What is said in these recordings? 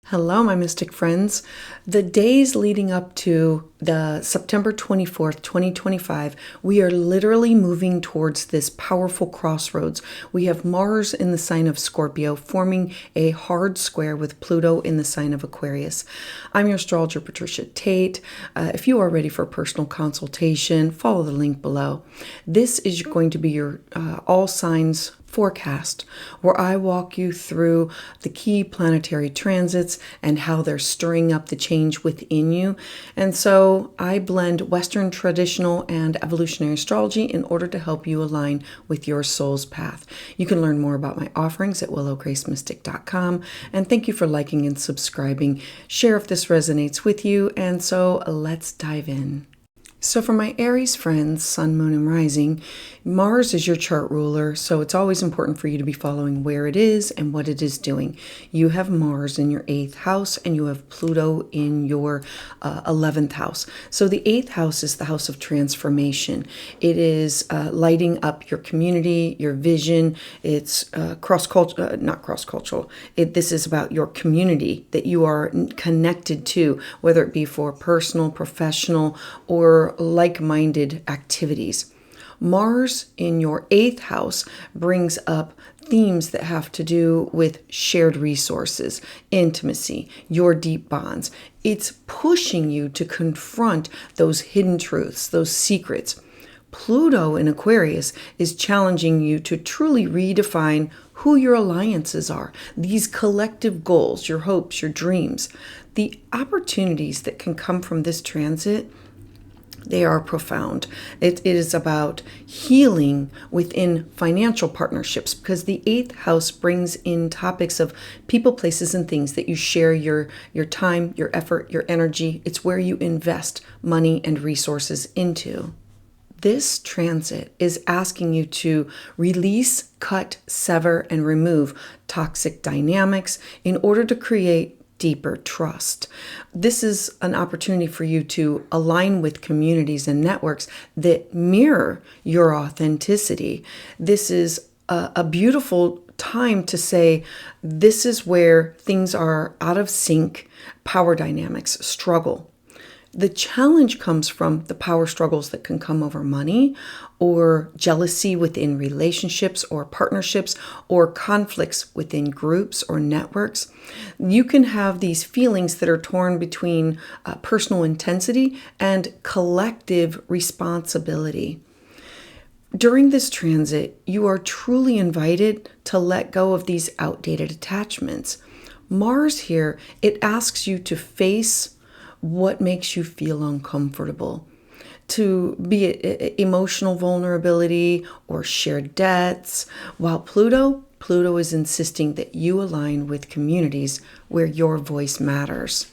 Hello, my mystic friends. The days leading up to the September 24th, 2025, we are literally moving towards this powerful crossroads. We have Mars in the sign of Scorpio forming a hard square with Pluto in the sign of Aquarius. I'm your astrologer, Patricia Tate. If you are ready for a personal consultation, follow the link below. This is going to be your all signs forecast, where I walk you through the key planetary transits and how they're stirring up the change within you. And so I blend Western traditional and evolutionary astrology in order to help you align with your soul's path. You can learn more about my offerings at willowgracemystic.com. And thank you for liking and subscribing. Share if this resonates with you. And so let's dive in. So for my Aries friends, Sun, Moon, and Rising, Mars is your chart ruler, so it's always important for you to be following where it is and what it is doing. You have Mars in your 8th house and you have Pluto in your 11th house. So the 8th house is the house of transformation. It is lighting up your community, your vision. It's not cross-cultural. This is about your community that you are connected to, whether it be for personal, professional, or like-minded activities. Mars in your 8th house brings up themes that have to do with shared resources, intimacy, your deep bonds. It's pushing you to confront those hidden truths, those secrets. Pluto in Aquarius is challenging you to truly redefine who your alliances are, these collective goals, your hopes, your dreams. The opportunities that can come from this transit, they are profound. It is about healing within financial partnerships, because the 8th house brings in topics of people, places, and things that you share your time, your effort, your energy. It's where you invest money and resources into. This transit is asking you to release, cut, sever, and remove toxic dynamics in order to create deeper trust. This is an opportunity for you to align with communities and networks that mirror your authenticity. This is a beautiful time to say, this is where things are out of sync, power dynamics, struggle. The challenge comes from the power struggles that can come over money or jealousy within relationships or partnerships or conflicts within groups or networks. You can have these feelings that are torn between personal intensity and collective responsibility. During this transit, you are truly invited to let go of these outdated attachments. Mars here, it asks you to face what makes you feel uncomfortable, to be it emotional vulnerability or shared debts, while Pluto is insisting that you align with communities where your voice matters.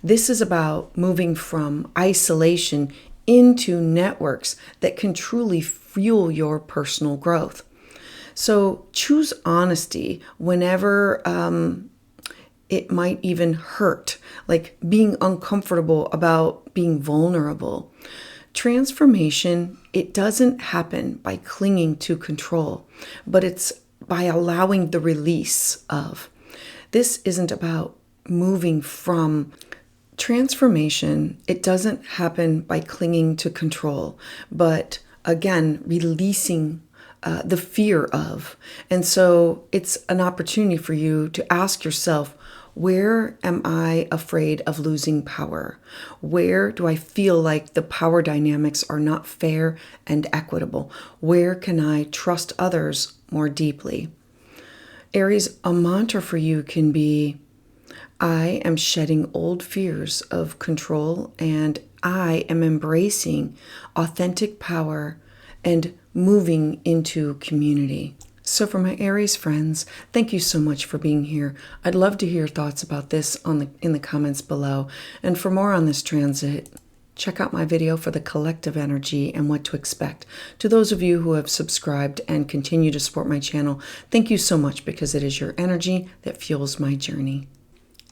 This is about moving from isolation into networks that can truly fuel your personal growth. So choose honesty whenever it might even hurt, like being uncomfortable about being vulnerable. Transformation, it doesn't happen by clinging to control, but it's by allowing the release of. This isn't about moving from. Transformation, it doesn't happen by clinging to control, but again, releasing the fear of. And so it's an opportunity for you to ask yourself, where am I afraid of losing power? Where do I feel like the power dynamics are not fair and equitable? Where can I trust others more deeply? Aries, a mantra for you can be, I am shedding old fears of control and I am embracing authentic power and moving into community. So for my Aries friends, thank you so much for being here. I'd love to hear your thoughts about this in the comments below. And for more on this transit, check out my video for the collective energy and what to expect. To those of you who have subscribed and continue to support my channel, thank you so much, because it is your energy that fuels my journey.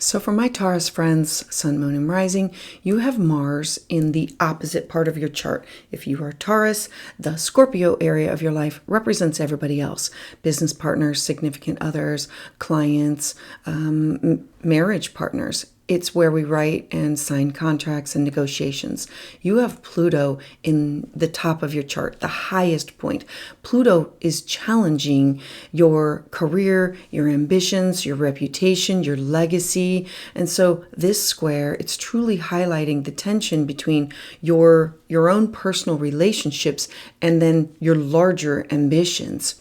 So for my Taurus friends, Sun, Moon, and Rising, you have Mars in the opposite part of your chart. If you are Taurus, the Scorpio area of your life represents everybody else. Business partners, significant others, clients, marriage partners. It's where we write and sign contracts and negotiations. You have Pluto in the top of your chart, the highest point. Pluto is challenging your career, your ambitions, your reputation, your legacy. And so this square, it's truly highlighting the tension between your own personal relationships and then your larger ambitions.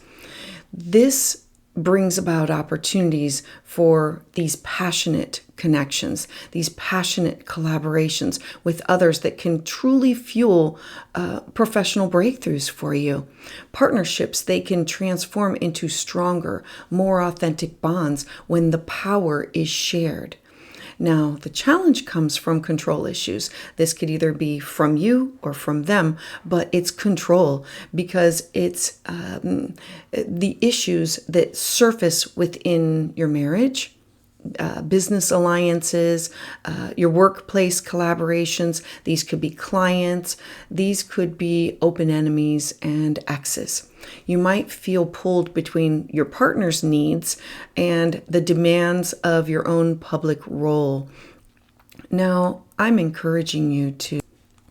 This brings about opportunities for these passionate connections, these passionate collaborations with others that can truly fuel professional breakthroughs for you. Partnerships, they can transform into stronger, more authentic bonds when the power is shared. Now, the challenge comes from control issues. This could either be from you or from them, but it's control because it's the issues that surface within your marriage, business alliances, your workplace collaborations. These could be clients. These could be open enemies and exes. You might feel pulled between your partner's needs and the demands of your own public role. Now, I'm encouraging you to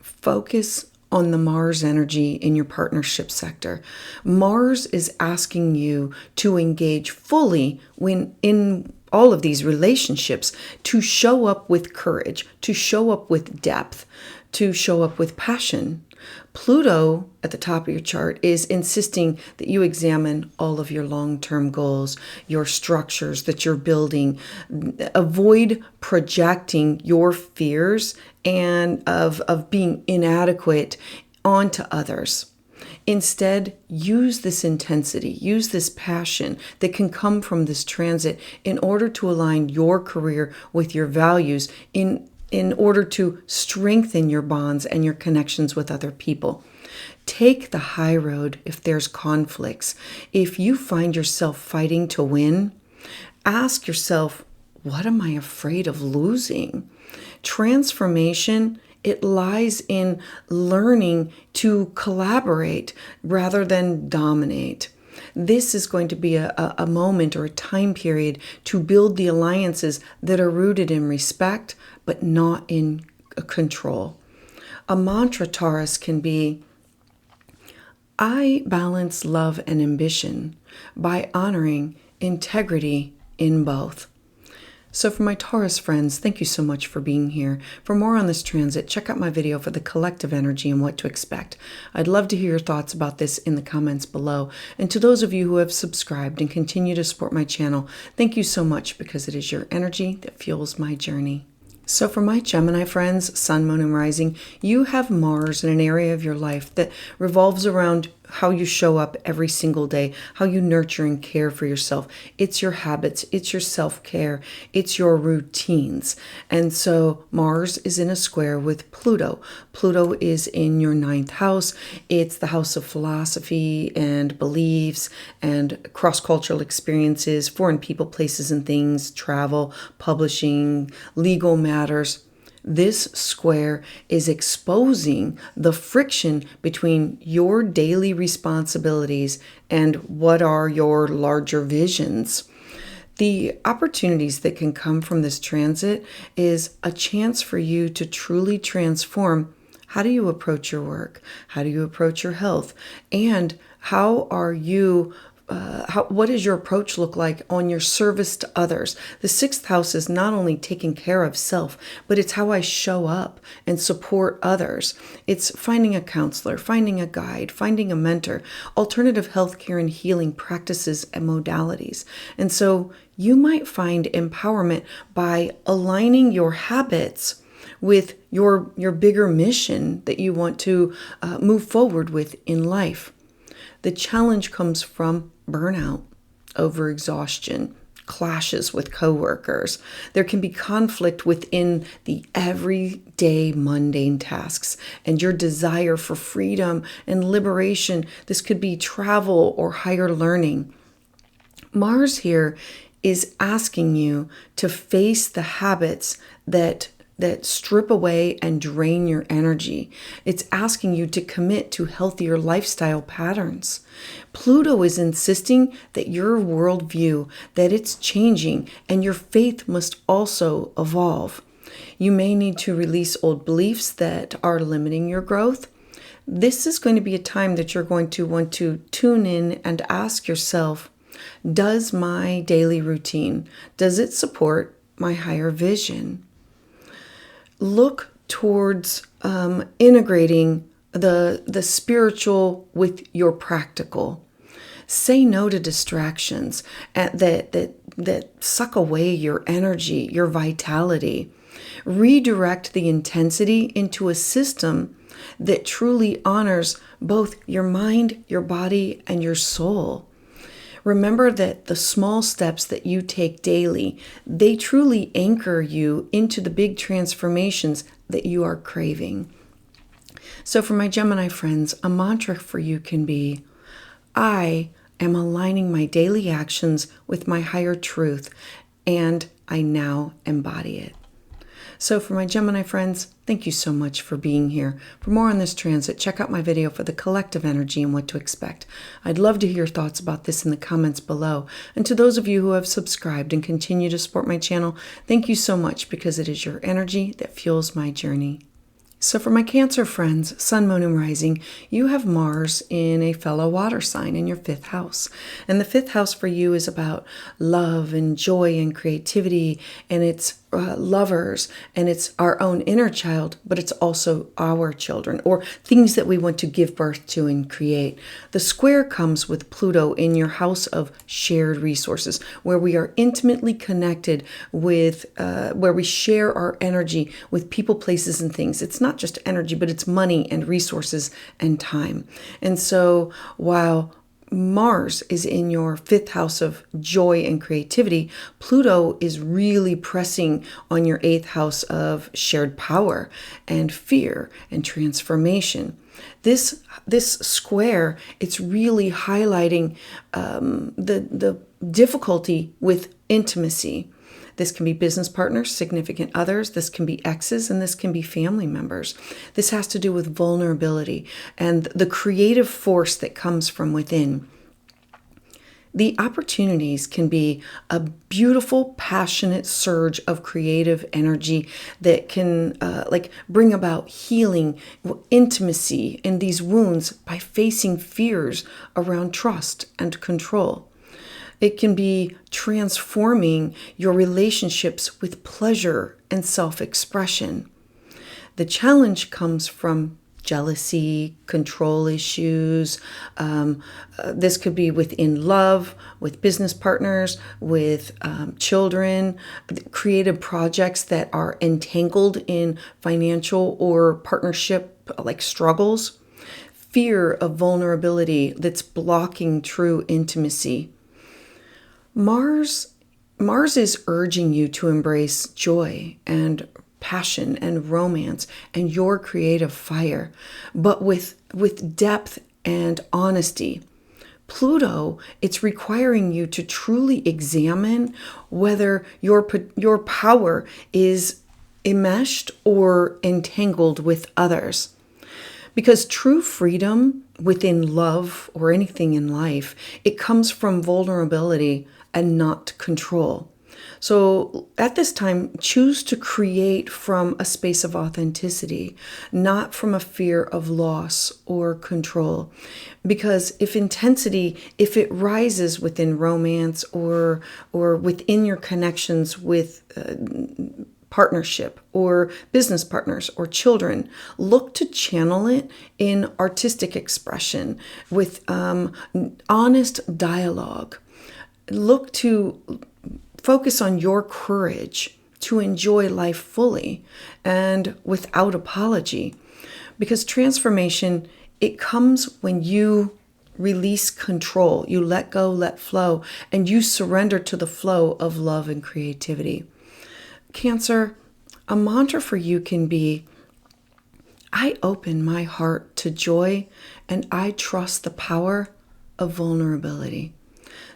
focus on the Mars energy in your partnership sector. Mars is asking you to engage fully when in all of these relationships, to show up with courage, to show up with depth, to show up with passion. Pluto at the top of your chart is insisting that you examine all of your long-term goals, your structures that you're building. Avoid projecting your fears and of being inadequate onto others. Instead, use this intensity, use this passion that can come from this transit in order to align your career with your values in order to strengthen your bonds and your connections with other people. Take the high road if there's conflicts. If you find yourself fighting to win, ask yourself, what am I afraid of losing? Transformation, it lies in learning to collaborate rather than dominate. This is going to be a moment or a time period to build the alliances that are rooted in respect, but not in control. A mantra, Taurus, can be, I balance love and ambition by honoring integrity in both. So for my Taurus friends, thank you so much for being here. For more on this transit, check out my video for the collective energy and what to expect. I'd love to hear your thoughts about this in the comments below. And to those of you who have subscribed and continue to support my channel, thank you so much because it is your energy that fuels my journey. So for my Gemini friends, Sun, Moon, and Rising, you have Mars in an area of your life that revolves around how you show up every single day, how you nurture and care for yourself. It's your habits, it's your self-care, it's your routines. And so Mars is in a square with Pluto. Pluto is in your 9th house. It's the house of philosophy and beliefs and cross-cultural experiences, foreign people, places, and things, travel, publishing, legal matters. This square is exposing the friction between your daily responsibilities and what are your larger visions. The opportunities that can come from this transit is a chance for you to truly transform. How do you approach your work? How do you approach your health? And how are you what does your approach look like on your service to others? The 6th house is not only taking care of self, but it's how I show up and support others. It's finding a counselor, finding a guide, finding a mentor, alternative healthcare and healing practices and modalities. And so you might find empowerment by aligning your habits with your bigger mission that you want to move forward with in life. The challenge comes from burnout, overexhaustion, clashes with coworkers. There can be conflict within the everyday mundane tasks and your desire for freedom and liberation. This could be travel or higher learning. Mars here is asking you to face the habits that strip away and drain your energy. It's asking you to commit to healthier lifestyle patterns. Pluto is insisting that your worldview, that it's changing, and your faith must also evolve. You may need to release old beliefs that are limiting your growth. This is going to be a time that you're going to want to tune in and ask yourself, does my daily routine, does it support my higher vision? Look towards integrating the spiritual with your practical. Say no to distractions that suck away your energy, your vitality. Redirect the intensity into a system that truly honors both your mind, your body, and your soul. Remember that the small steps that you take daily, they truly anchor you into the big transformations that you are craving. So for my Gemini friends, a mantra for you can be, I am aligning my daily actions with my higher truth, and I now embody it. So for my Gemini friends, thank you so much for being here. For more on this transit, check out my video for the collective energy and what to expect. I'd love to hear your thoughts about this in the comments below. And to those of you who have subscribed and continue to support my channel, thank you so much, because it is your energy that fuels my journey. So for my Cancer friends, Sun, Moon, and Rising, you have Mars in a fellow water sign in your 5th house. And the 5th house for you is about love and joy and creativity, and it's lovers, and it's our own inner child, but it's also our children, or things that we want to give birth to and create. The square comes with Pluto in your house of shared resources, where we are intimately connected with, where we share our energy with people, places, and things. It's not just energy, but it's money and resources and time. And so while Mars is in your 5th house of joy and creativity, Pluto is really pressing on your 8th house of shared power and fear and transformation. This square, it's really highlighting the difficulty with intimacy. This can be business partners, significant others, this can be exes, and this can be family members. This has to do with vulnerability and the creative force that comes from within. The opportunities can be a beautiful, passionate surge of creative energy that can bring about healing, intimacy in these wounds by facing fears around trust and control. It can be transforming your relationships with pleasure and self-expression. The challenge comes from jealousy, control issues. This could be within love, with business partners, with children, creative projects that are entangled in financial or partnership struggles. Fear of vulnerability that's blocking true intimacy. Mars is urging you to embrace joy and passion and romance and your creative fire, but with depth and honesty. Pluto, it's requiring you to truly examine whether your power is enmeshed or entangled with others. Because true freedom within love or anything in life, it comes from vulnerability and not control. So at this time, choose to create from a space of authenticity, not from a fear of loss or control. Because if it rises within romance or within your connections with partnership or business partners or children, look to channel it in artistic expression with honest dialogue. Look to focus on your courage to enjoy life fully and without apology. Because transformation, it comes when you release control, you let go, let flow, and you surrender to the flow of love and creativity. Cancer, a mantra for you can be, I open my heart to joy and I trust the power of vulnerability.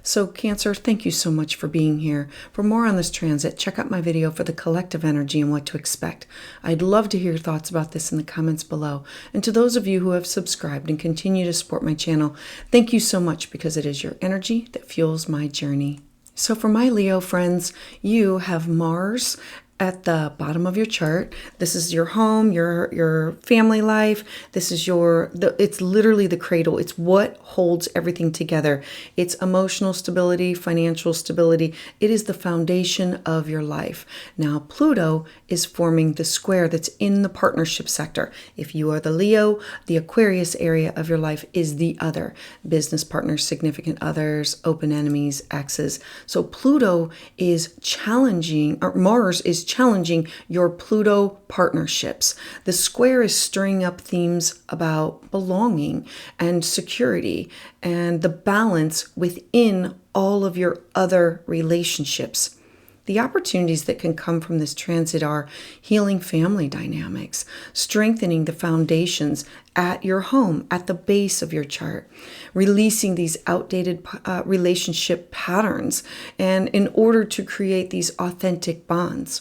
So Cancer, thank you so much for being here. For more on this transit, check out my video for the collective energy and what to expect. I'd love to hear your thoughts about this in the comments below. And to those of you who have subscribed and continue to support my channel, thank you so much, because it is your energy that fuels my journey. So for my Leo friends, you have Mars at the bottom of your chart. This is your home, your family life. This is it's literally the cradle. It's what holds everything together. It's emotional stability, financial stability. It is the foundation of your life. Now, Pluto is forming the square that's in the partnership sector. If you are the Leo, the Aquarius area of your life is the other. Business partners, significant others, open enemies, exes. So Pluto is challenging, or Mars is challenging your Pluto partnerships. The square is stirring up themes about belonging and security and the balance within all of your other relationships. The opportunities that can come from this transit are healing family dynamics, strengthening the foundations at your home, at the base of your chart, releasing these outdated relationship patterns, and in order to create these authentic bonds.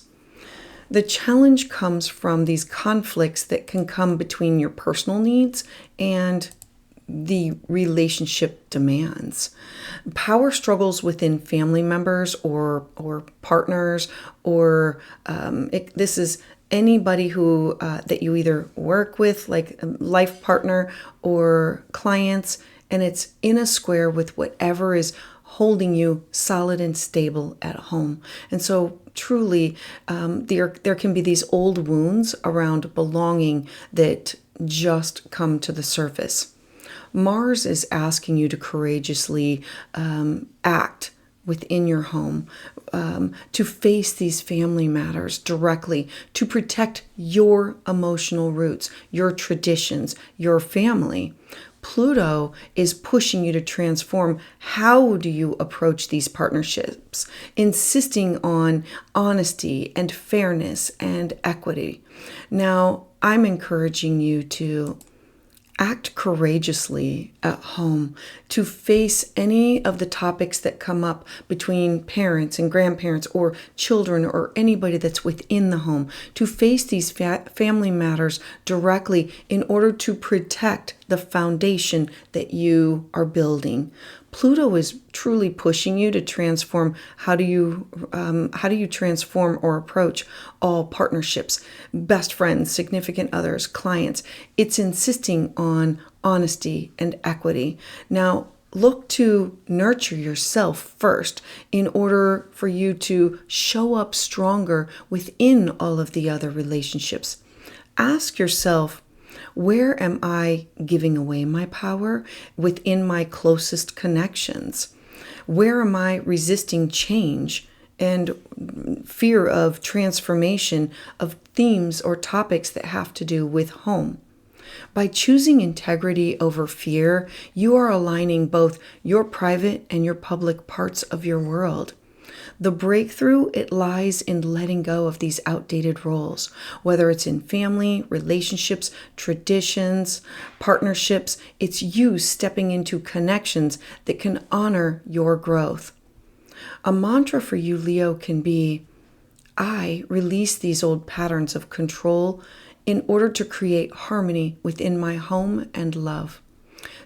The challenge comes from these conflicts that can come between your personal needs and the relationship demands. Power struggles within family members or partners, or this is anybody who that you either work with, like a life partner or clients, and it's in a square with whatever is holding you solid and stable at home. And so truly, there can be these old wounds around belonging that just come to the surface. Mars is asking you to courageously act within your home, to face these family matters directly, to protect your emotional roots, your traditions, your family. Pluto is pushing you to transform. How do you approach these partnerships? Insisting on honesty and fairness and equity. Now, I'm encouraging you to act courageously at home, to face any of the topics that come up between parents and grandparents or children or anybody that's within the home, to face these family matters directly in order to protect the foundation that you are building. Pluto is truly pushing you to transform. How do you transform or approach all partnerships, best friends, significant others, clients? It's insisting on honesty and equity. Now, look to nurture yourself first in order for you to show up stronger within all of the other relationships. Ask yourself, where am I giving away my power within my closest connections? Where am I resisting change and fear of transformation of themes or topics that have to do with home? By choosing integrity over fear, you are aligning both your private and your public parts of your world. The breakthrough, it lies in letting go of these outdated roles, whether it's in family, relationships, traditions, partnerships. It's you stepping into connections that can honor your growth. A mantra for you, Leo, can be, I release these old patterns of control in order to create harmony within my home and love.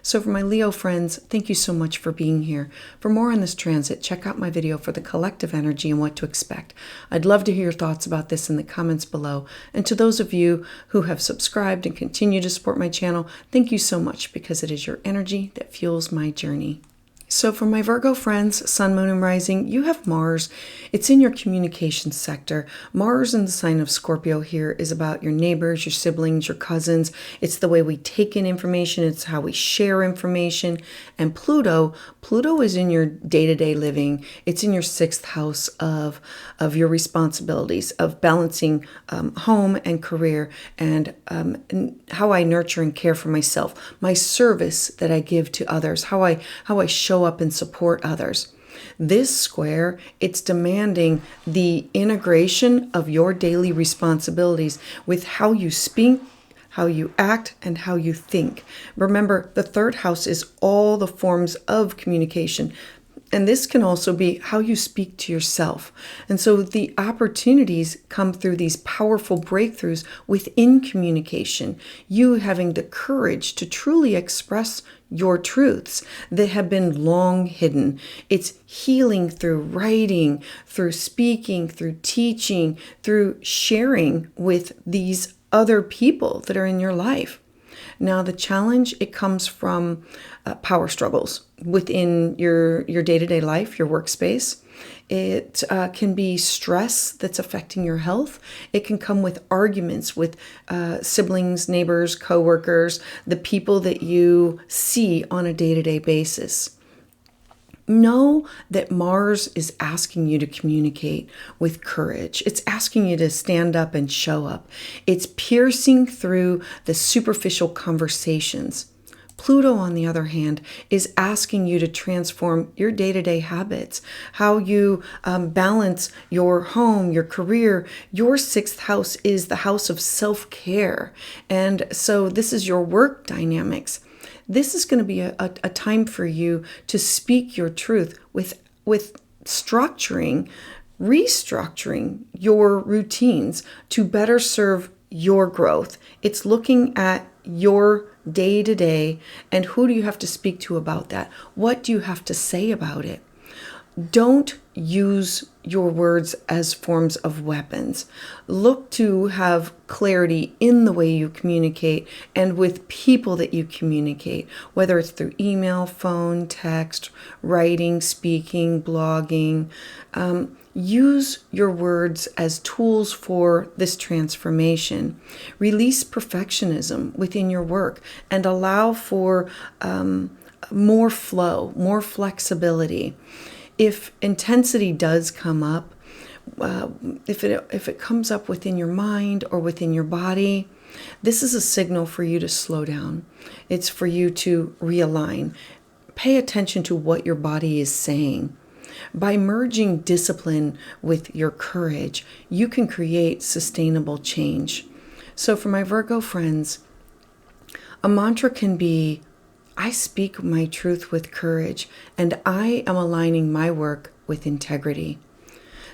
So for my Leo friends, thank you so much for being here. For more on this transit, check out my video for the collective energy and what to expect. I'd love to hear your thoughts about this in the comments below. And to those of you who have subscribed and continue to support my channel, thank you so much, because it is your energy that fuels my journey. So for my Virgo friends, Sun, Moon, and Rising, you have Mars. It's in your communication sector. Mars in the sign of Scorpio here is about your neighbors, your siblings, your cousins. It's the way we take in information. It's how we share information. And Pluto is in your day-to-day living. It's in your 6th house of your responsibilities, of balancing home and career, and how I nurture and care for myself, my service that I give to others, how I show up and support others. This square, it's demanding the integration of your daily responsibilities with how you speak, how you act, and how you think. Remember, the 3rd house is all the forms of communication. And this can also be how you speak to yourself. And so the opportunities come through these powerful breakthroughs within communication. You having the courage to truly express your truths that have been long hidden. It's healing through writing, through speaking, through teaching, through sharing with these other people that are in your life. Now, the challenge, it comes from power struggles within your day-to-day life, your workspace. It can be stress that's affecting your health. It can come with arguments with siblings, neighbors, coworkers, the people that you see on a day-to-day basis. Know that Mars is asking you to communicate with courage. It's asking you to stand up and show up. It's piercing through the superficial conversations. Pluto, on the other hand, is asking you to transform your day-to-day habits, how you balance your home, your career. Your sixth house is the house of self-care. And so this is your work dynamics. This is going to be a time for you to speak your truth with restructuring your routines to better serve your growth. It's looking at your day to day and who do you have to speak to about that? What do you have to say about it? Don't use your words as forms of weapons. Look to have clarity in the way you communicate and with people that you communicate, whether it's through email, phone, text, writing, speaking, blogging. Use your words as tools for this transformation. Release perfectionism within your work and allow for more flow, more flexibility. If intensity does come up, if it comes up within your mind or within your body, this is a signal for you to slow down. It's for you to realign. Pay attention to what your body is saying. By merging discipline with your courage, you can create sustainable change. So for my Virgo friends, a mantra can be, I speak my truth with courage, and I am aligning my work with integrity.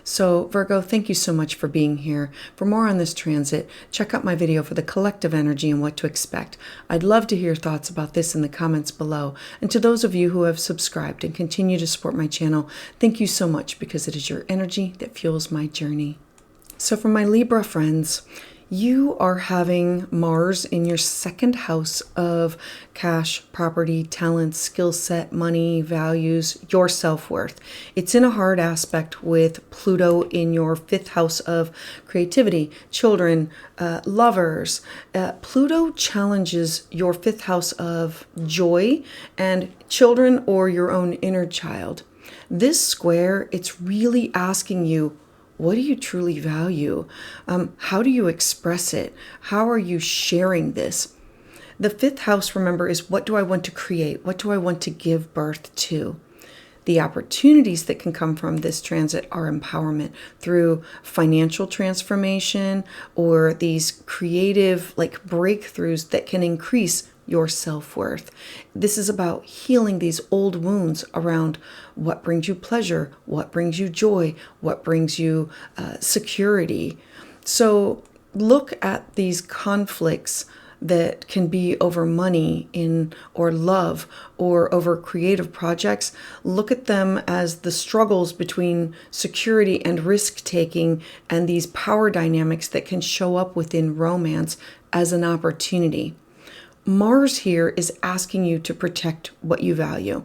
So Virgo, thank you so much for being here. For more on this transit, check out my video for the collective energy and what to expect. I'd love to hear your thoughts about this in the comments below. And to those of you who have subscribed and continue to support my channel, thank you so much because it is your energy that fuels my journey. So for my Libra friends, you are having Mars in your second house of cash, property, talent, skill set, money, values, your self-worth. It's in a hard aspect with Pluto in your fifth house of creativity, children, lovers. Pluto challenges your fifth house of joy and children or your own inner child. This square, it's really asking you, what do you truly value? How do you express it? How are you sharing this? The fifth house, remember, is what do I want to create? What do I want to give birth to? The opportunities that can come from this transit are empowerment through financial transformation or these creative breakthroughs that can increase your self-worth. This is about healing these old wounds around what brings you pleasure, what brings you joy, what brings you security. So look at these conflicts that can be over money or love or over creative projects. Look at them as the struggles between security and risk-taking and these power dynamics that can show up within romance as an opportunity. Mars here is asking you to protect what you value.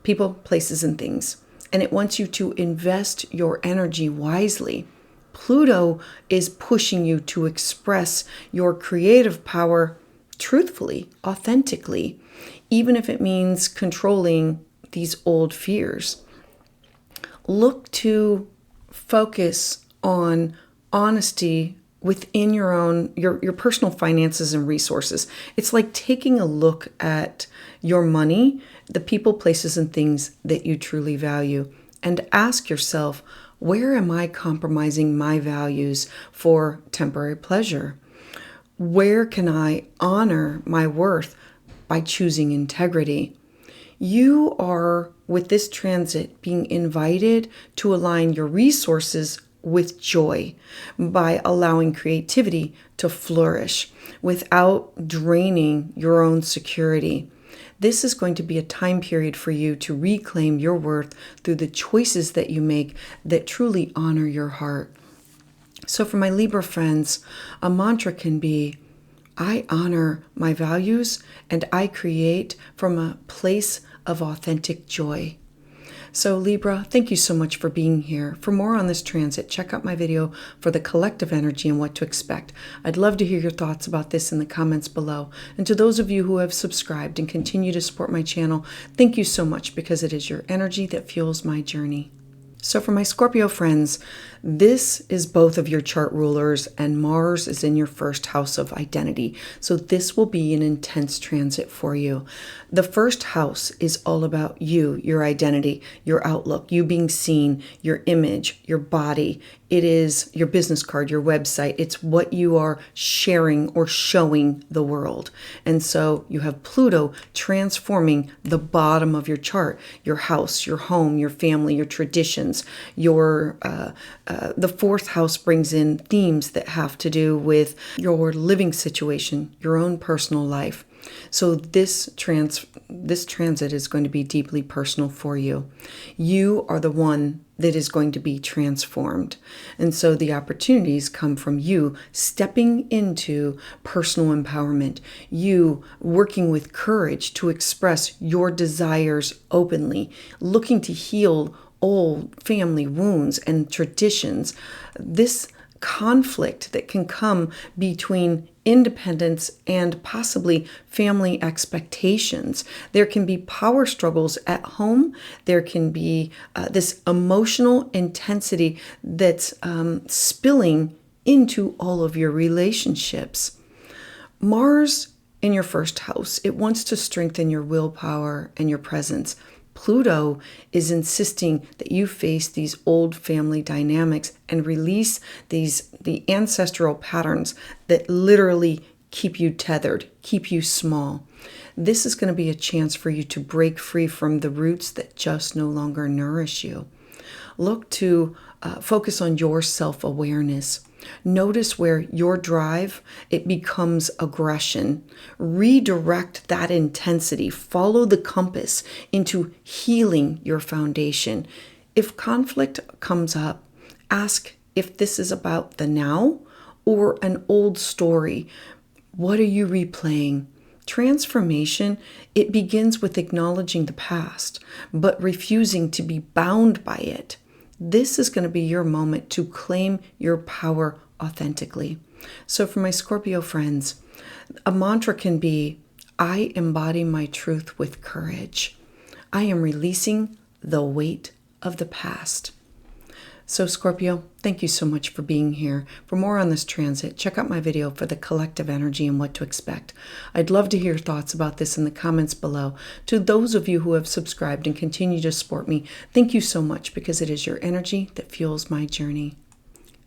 People, places, and things. And it wants you to invest your energy wisely. Pluto is pushing you to express your creative power truthfully, authentically, even if it means controlling these old fears. Look to focus on honesty within your personal finances and resources. It's like taking a look at your money, the people, places, and things that you truly value, and ask yourself, where am I compromising my values for temporary pleasure? Where can I honor my worth by choosing integrity? You are with this transit being invited to align your resources with joy by allowing creativity to flourish without draining your own security. This is going to be a time period for you to reclaim your worth through the choices that you make that truly honor your heart. So for my Libra friends, a mantra can be, I honor my values and I create from a place of authentic joy. So Libra, thank you so much for being here. For more on this transit, check out my video for the collective energy and what to expect. I'd love to hear your thoughts about this in the comments below. And to those of you who have subscribed and continue to support my channel, thank you so much because it is your energy that fuels my journey. So for my Scorpio friends, this is both of your chart rulers and Mars is in your first house of identity. So this will be an intense transit for you. The first house is all about you, your identity, your outlook, you being seen, your image, your body. It is your business card, your website. It's what you are sharing or showing the world. And so you have Pluto transforming the bottom of your chart, your house, your home, your family, your traditions, the fourth house brings in themes that have to do with your living situation, your own personal life. So this transit is going to be deeply personal for you. You are the one that is going to be transformed. And so the opportunities come from you stepping into personal empowerment, you working with courage to express your desires openly, looking to heal old family wounds and traditions. This conflict that can come between independence and possibly family expectations. There can be power struggles at home. There can be this emotional intensity that's spilling into all of your relationships. Mars in your first house, it wants to strengthen your willpower and your presence. Pluto is insisting that you face these old family dynamics and release the ancestral patterns that literally keep you tethered, keep you small. This is going to be a chance for you to break free from the roots that just no longer nourish you. Look to focus on your self-awareness. Notice where your drive, it becomes aggression. Redirect that intensity. Follow the compass into healing your foundation. If conflict comes up, ask if this is about the now or an old story. What are you replaying? Transformation, it begins with acknowledging the past, but refusing to be bound by it. This is going to be your moment to claim your power authentically. So for my Scorpio friends, a mantra can be, I embody my truth with courage. I am releasing the weight of the past. So Scorpio, thank you so much for being here. For more on this transit, check out my video for the collective energy and what to expect. I'd love to hear your thoughts about this in the comments below. To those of you who have subscribed and continue to support me, thank you so much because it is your energy that fuels my journey.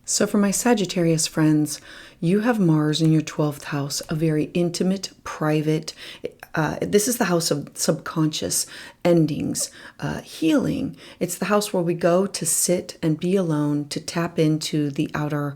So for my Sagittarius friends, you have Mars in your 12th house, a very intimate, private, this is the house of subconscious endings, healing. It's the house where we go to sit and be alone, to tap into the outer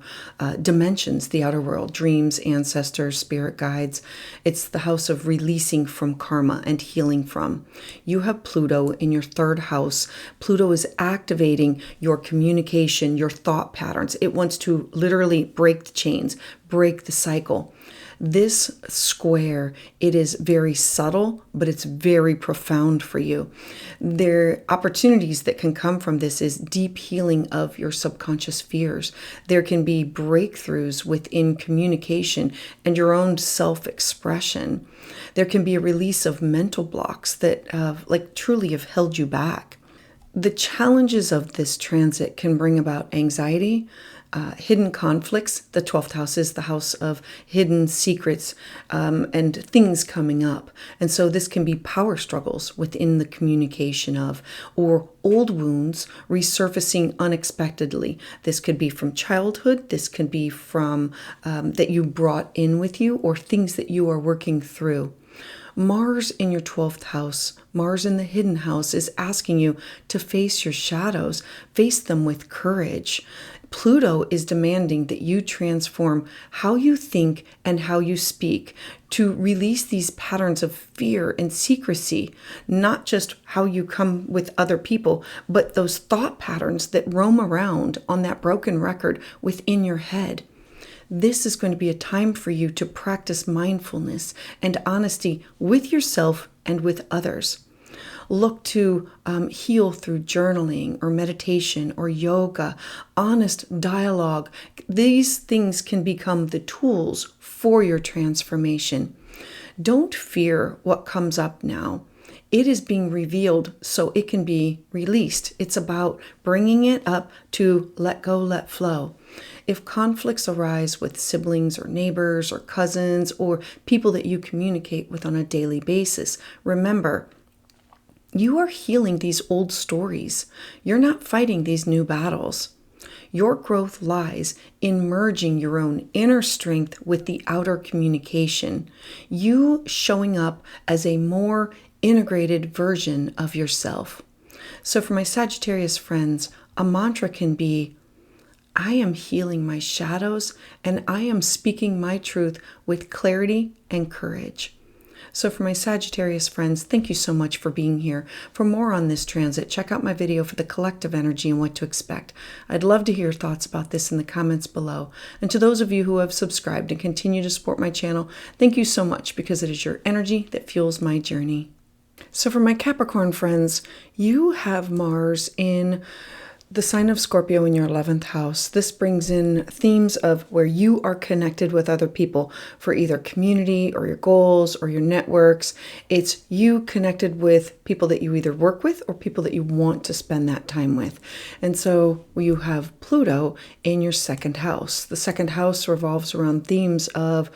dimensions, the outer world, dreams, ancestors, spirit guides. It's the house of releasing from karma and healing from. You have Pluto in your 3rd house. Pluto is activating your communication, your thought patterns. It wants to literally break the chains, break the cycle. This square, it is very subtle, but it's very profound for you. There are opportunities that can come from this is deep healing of your subconscious fears. There can be breakthroughs within communication and your own self-expression. There can be a release of mental blocks that truly have held you back. The challenges of this transit can bring about anxiety, hidden conflicts. The 12th house is the house of hidden secrets and things coming up. And so this can be power struggles within the communication of, or old wounds resurfacing unexpectedly. This could be from childhood. This could be from that you brought in with you, or things that you are working through. Mars in your 12th house, Mars in the hidden house, is asking you to face your shadows, face them with courage. Pluto is demanding that you transform how you think and how you speak to release these patterns of fear and secrecy, not just how you come with other people, but those thought patterns that roam around on that broken record within your head. This is going to be a time for you to practice mindfulness and honesty with yourself and with others. Look to heal through journaling or meditation or yoga, honest dialogue. These things can become the tools for your transformation. Don't fear what comes up now. It is being revealed so it can be released. It's about bringing it up to let go, let flow. If conflicts arise with siblings or neighbors or cousins or people that you communicate with on a daily basis, remember, you are healing these old stories. You're not fighting these new battles. Your growth lies in merging your own inner strength with the outer communication. You showing up as a more integrated version of yourself. So for my Sagittarius friends, a mantra can be, I am healing my shadows and I am speaking my truth with clarity and courage. So for my Sagittarius friends, thank you so much for being here. For more on this transit, check out my video for the collective energy and what to expect. I'd love to hear your thoughts about this in the comments below. And to those of you who have subscribed and continue to support my channel, thank you so much because it is your energy that fuels my journey. So for my Capricorn friends, you have Mars in the sign of Scorpio in your 11th house. This brings in themes of where you are connected with other people for either community or your goals or your networks. It's you connected with people that you either work with or people that you want to spend that time with. And so you have Pluto in your 2nd house. The 2nd house revolves around themes of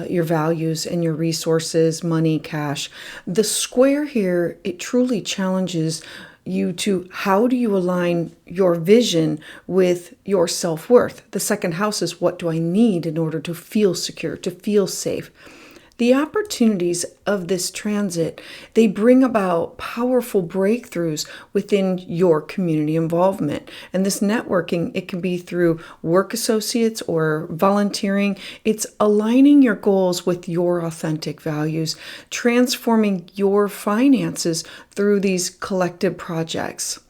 your values and your resources, money, cash. The square here, it truly challenges you to how do you align your vision with your self-worth. The 2nd house is what do I need in order to feel secure, to feel safe. The opportunities of this transit, they bring about powerful breakthroughs within your community involvement. And this networking, it can be through work associates or volunteering. It's aligning your goals with your authentic values, transforming your finances through these collective projects.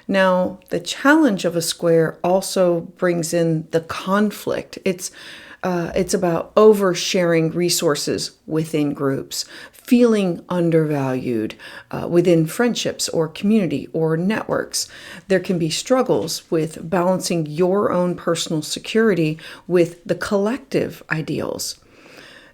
Now, the challenge of a square also brings in the conflict. It's about oversharing resources within groups, feeling undervalued within friendships or community or networks. There can be struggles with balancing your own personal security with the collective ideals.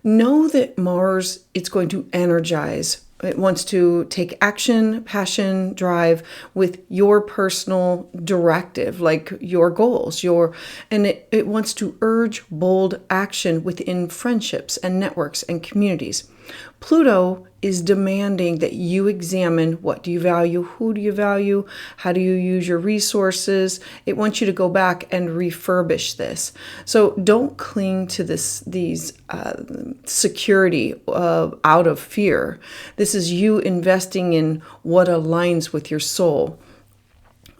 Know that Mars is going to energize. It wants to take action, passion, drive with your personal directive, like your goals, and it wants to urge bold action within friendships and networks and communities. Pluto is demanding that you examine what do you value, who do you value, how do you use your resources. It wants you to go back and refurbish this. So don't cling to these security out of fear. This is you investing in what aligns with your soul.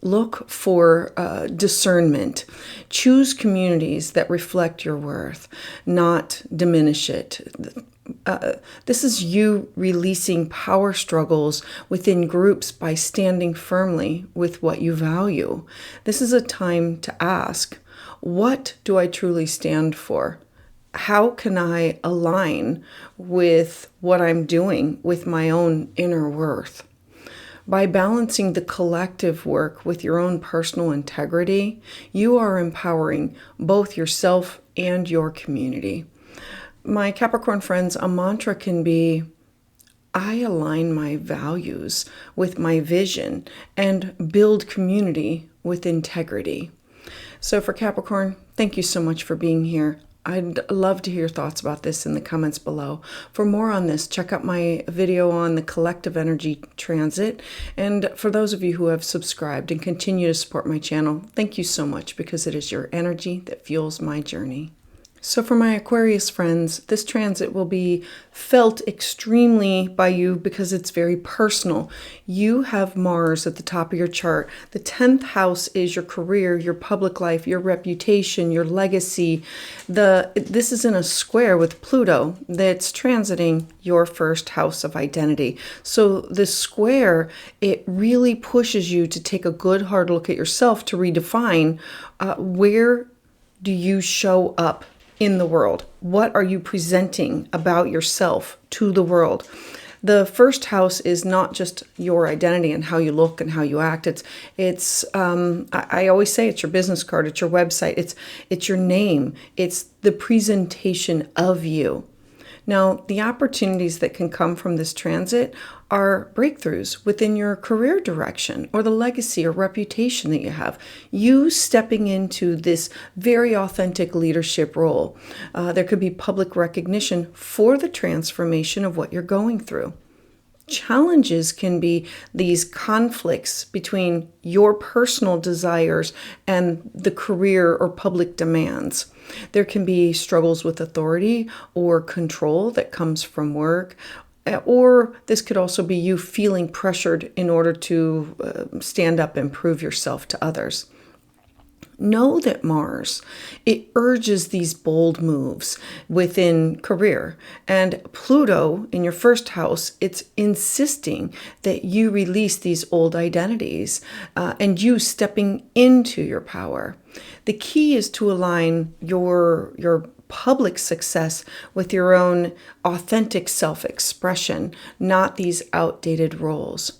Look for discernment. Choose communities that reflect your worth, not diminish it. This is you releasing power struggles within groups by standing firmly with what you value. This is a time to ask, what do I truly stand for? How can I align with what I'm doing with my own inner worth? By balancing the collective work with your own personal integrity, you are empowering both yourself and your community. My Capricorn friends, a mantra can be, I align my values with my vision and build community with integrity. So for Capricorn, thank you so much for being here. I'd love to hear your thoughts about this in the comments below. For more on this, check out my video on the collective energy transit. And for those of you who have subscribed and continue to support my channel, thank you so much because it is your energy that fuels my journey. So for my Aquarius friends, this transit will be felt extremely by you because it's very personal. You have Mars at the top of your chart. The 10th house is your career, your public life, your reputation, your legacy. This is in a square with Pluto that's transiting your first house of identity. So this square, it really pushes you to take a good hard look at yourself to redefine where do you show up in the world? What are you presenting about yourself to the world? The first house is not just your identity and how you look and how you act. I always say it's your business card, it's your website, it's your name, it's the presentation of you. Now, the opportunities that can come from this transit are breakthroughs within your career direction or the legacy or reputation that you have. You stepping into this very authentic leadership role. There could be public recognition for the transformation of what you're going through. Challenges can be these conflicts between your personal desires and the career or public demands. There can be struggles with authority or control that comes from work, or this could also be you feeling pressured in order to stand up and prove yourself to others. Know that Mars, it urges these bold moves within career. And Pluto in your first house, it's insisting that you release these old identities and you stepping into your power. The key is to align your public success with your own authentic self-expression, not these outdated roles.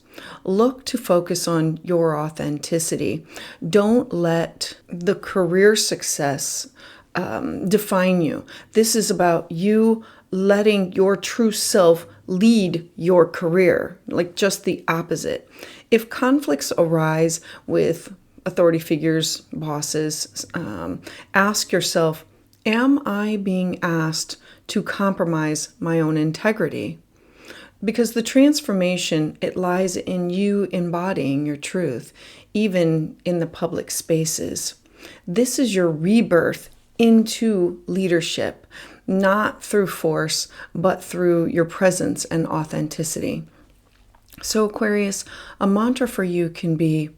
Look to focus on your authenticity. Don't let the career success define you. This is about you letting your true self lead your career, like just the opposite. If conflicts arise with authority figures, bosses, ask yourself, am I being asked to compromise my own integrity? Because the transformation, it lies in you embodying your truth, even in the public spaces. This is your rebirth into leadership, not through force, but through your presence and authenticity. So Aquarius, a mantra for you can be,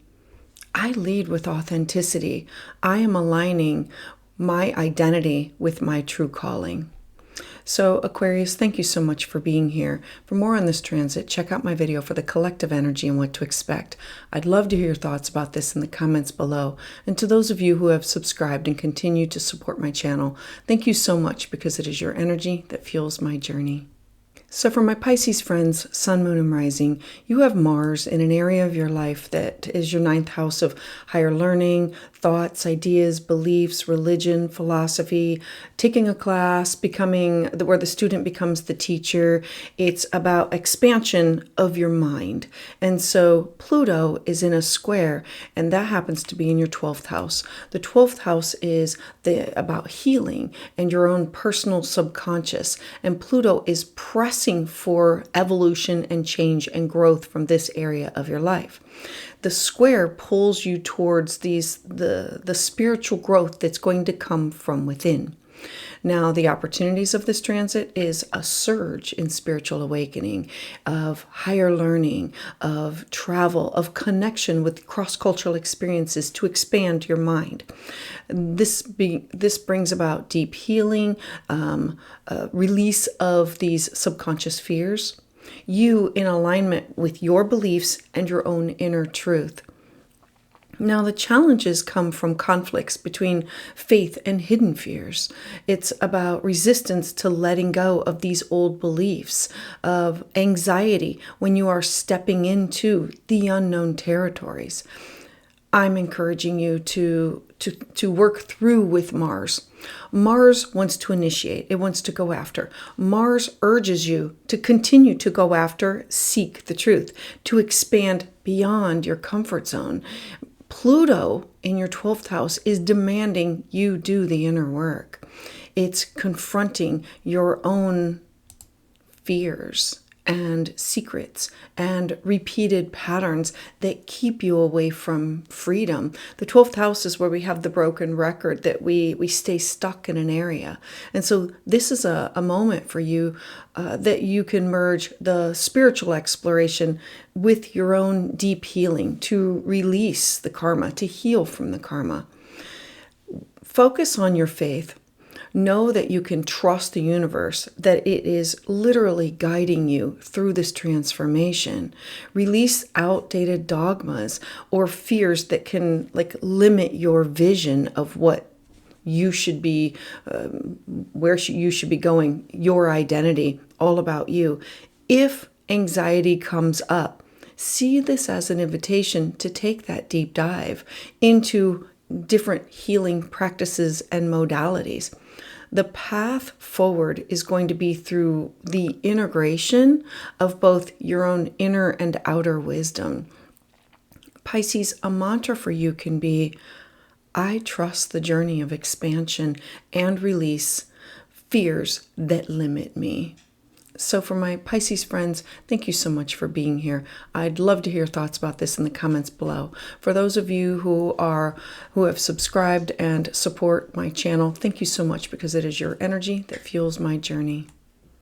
I lead with authenticity. I am aligning my identity with my true calling. So Aquarius, thank you so much for being here. For more on this transit, check out my video for the collective energy and what to expect. I'd love to hear your thoughts about this in the comments below. And to those of you who have subscribed and continue to support my channel, thank you so much because it is your energy that fuels my journey. So for my Pisces friends, Sun, Moon, and Rising, you have Mars in an area of your life that is your 9th house of higher learning, thoughts, ideas, beliefs, religion, philosophy, taking a class, becoming where the student becomes the teacher. It's about expansion of your mind. And so Pluto is in a square, and that happens to be in your 12th house. The 12th house is about healing and your own personal subconscious. And Pluto is pressing for evolution and change and growth from this area of your life. The square pulls you towards the spiritual growth that's going to come from within. Now, the opportunities of this transit is a surge in spiritual awakening, of higher learning, of travel, of connection with cross-cultural experiences to expand your mind. This brings about deep healing, release of these subconscious fears, you in alignment with your beliefs and your own inner truth. Now, the challenges come from conflicts between faith and hidden fears. It's about resistance to letting go of these old beliefs, of anxiety when you are stepping into the unknown territories. I'm encouraging you to work through with Mars. Mars wants to initiate. It wants to go after. Mars urges you to continue to go after, seek the truth, to expand beyond your comfort zone. Pluto in your 12th house is demanding you do the inner work. It's confronting your own fears and secrets and repeated patterns that keep you away from freedom. The 12th house is where we have the broken record, that we stay stuck in an area. And so this is a moment for you that you can merge the spiritual exploration with your own deep healing to release the karma, to heal from the karma. Focus on your faith. Know that you can trust the universe, that it is literally guiding you through this transformation. Release outdated dogmas or fears that can limit your vision of what you should be, you should be going, your identity, all about you. If anxiety comes up, see this as an invitation to take that deep dive into different healing practices and modalities. The path forward is going to be through the integration of both your own inner and outer wisdom. Pisces, a mantra for you can be, I trust the journey of expansion and release fears that limit me. So for my Pisces friends, thank you so much for being here. I'd love to hear thoughts about this in the comments below. For those of you who have subscribed and support my channel, thank you so much, because it is your energy that fuels my journey.